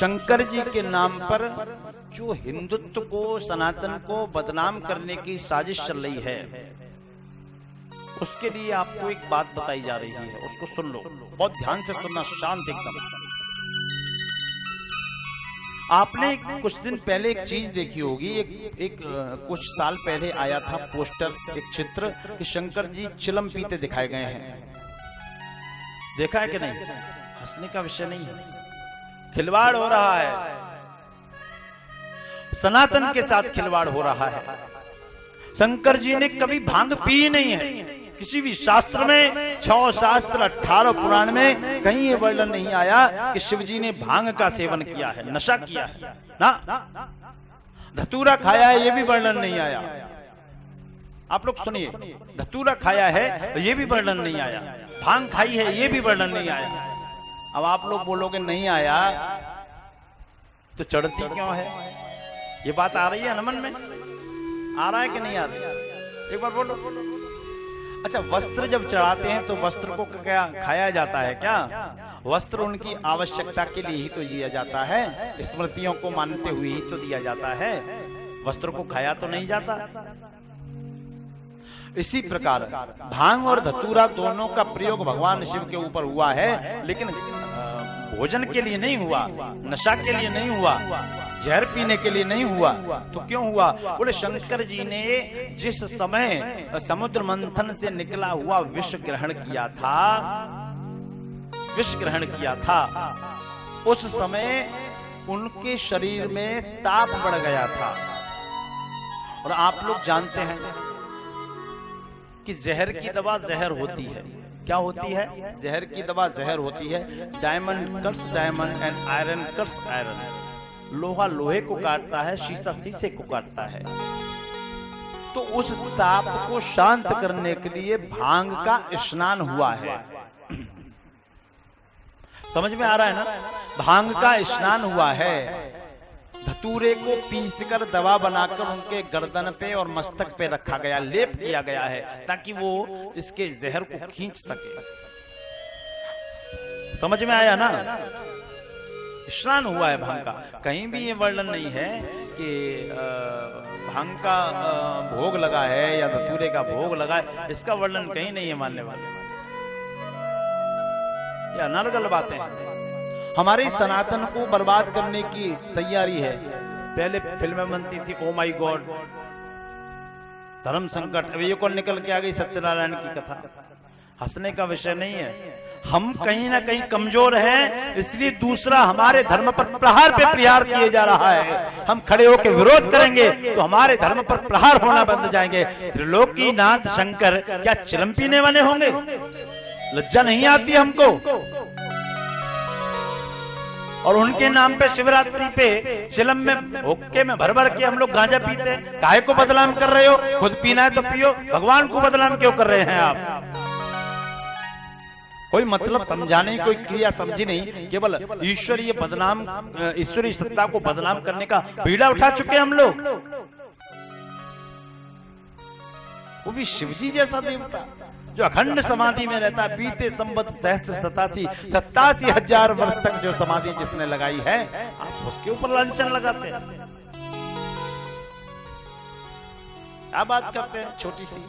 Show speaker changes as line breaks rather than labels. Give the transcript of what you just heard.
शंकर जी के नाम पर जो हिंदुत्व को, सनातन को बदनाम करने की साजिश चल रही है, उसके लिए आपको एक बात बताई जा रही है, उसको सुन लो, बहुत ध्यान से सुनना, शांत एकदम। आपने कुछ दिन पहले एक चीज देखी होगी, कुछ साल पहले आया था पोस्टर, एक चित्र कि शंकर जी चिलम पीते दिखाए गए हैं। देखा है कि नहीं? हंसने का विषय नहीं है, खिलवाड़ हो रहा है, सनातन के साथ खिलवाड़ हो रहा है। शंकर जी ने कभी भांग पी नहीं है, किसी भी शास्त्र में, 6 शास्त्र 18 पुराण में कहीं ये वर्णन नहीं आया कि शिव जी ने भांग का सेवन किया है, नशा किया है ना। धतूरा खाया है, ये भी वर्णन नहीं आया। आप लोग सुनिए, धतूरा खाया है ये भी वर्णन नहीं आया, भांग खाई है ये भी वर्णन नहीं आया। अब आप लोग बोलोगे नहीं आया तो चढ़ती क्यों है? ये बात आ रही है ना मन में? आ रहा है कि नहीं आ रही? एक बार बोलो। अच्छा, वस्त्र जब चढ़ाते हैं तो वस्त्र को क्या खाया जाता है क्या? वस्त्र उनकी आवश्यकता के लिए ही तो दिया जाता है, स्मृतियों को मानते हुए ही तो दिया जाता है, वस्त्र को खाया तो नहीं जाता। इसी प्रकार भांग और धतूरा दोनों का प्रयोग भगवान शिव के ऊपर हुआ है, लेकिन भोजन के लिए नहीं हुआ, नशा के लिए नहीं हुआ, जहर पीने के लिए नहीं हुआ। तो क्यों हुआ? बोले शंकर जी ने जिस समय समुद्र मंथन से निकला हुआ विष ग्रहण किया था, उस समय उनके शरीर में ताप बढ़ गया था। और आप लोग जानते हैं कि जहर की दवा जहर होती है। क्या होती है? जहर की दवा जहर होती है। Diamond cuts diamond and iron cuts iron. लोहा लोहे को काटता है, शीशा शीशे को काटता है। तो उस ताप को शांत करने के लिए भांग का स्नान हुआ है। समझ में आ रहा है ना? भांग का स्नान हुआ है। धतूरे को पीसकर दवा बनाकर उनके गर्दन पे और मस्तक पे रखा गया, लेप किया गया है, ताकि वो इसके जहर को खींच सके। समझ में आया ना? स्नान हुआ है भांग का। कहीं भी ये वर्णन नहीं है कि भांग का भोग लगा है या धतूरे का भोग लगा है, इसका वर्णन कहीं नहीं है मानने वाले। ये अनर्गल बातें हैं। हमारे सनातन को बर्बाद करने की तैयारी है। पहले फिल्में बनती थी, ओ माई गॉड, धर्म संकट। अब ये कौन निकल के आ गई? सत्यनारायण की कथा। हंसने का विषय नहीं है। हम कहीं ना कहीं कमजोर हैं, इसलिए दूसरा हमारे धर्म पर प्रहार पे प्रहार किए जा रहा है। हम खड़े होकर विरोध करेंगे तो हमारे धर्म पर प्रहार होना बंद जाएंगे। त्रिलोकीनाथ शंकर क्या चिलम पीने वाले होंगे? लज्जा नहीं आती हमको? और उनके नाम पे शिवरात्रि पे चिलम में हुक्के में भर भर के हम लोग गांजा पीते हैं। काहे को बदनाम कर रहे हो? खुद पीना है तो पियो, भगवान को बदनाम क्यों कर रहे हैं आप? कोई मतलब समझाने की कोई क्रिया समझी नहीं, केवल ईश्वरीय बदनाम, ईश्वरीय सत्ता को बदनाम करने का बीड़ा उठा चुके हम लोग। वो भी शिवजी जैसा देवता जो अखंड समाधि में रहता है। बीते संवत सहस्त्र 87,000 वर्ष तक जो समाधि जिसने लगाई है, आप उसके ऊपर लांछन लगाते हैं। क्या बात करते हैं छोटी सी।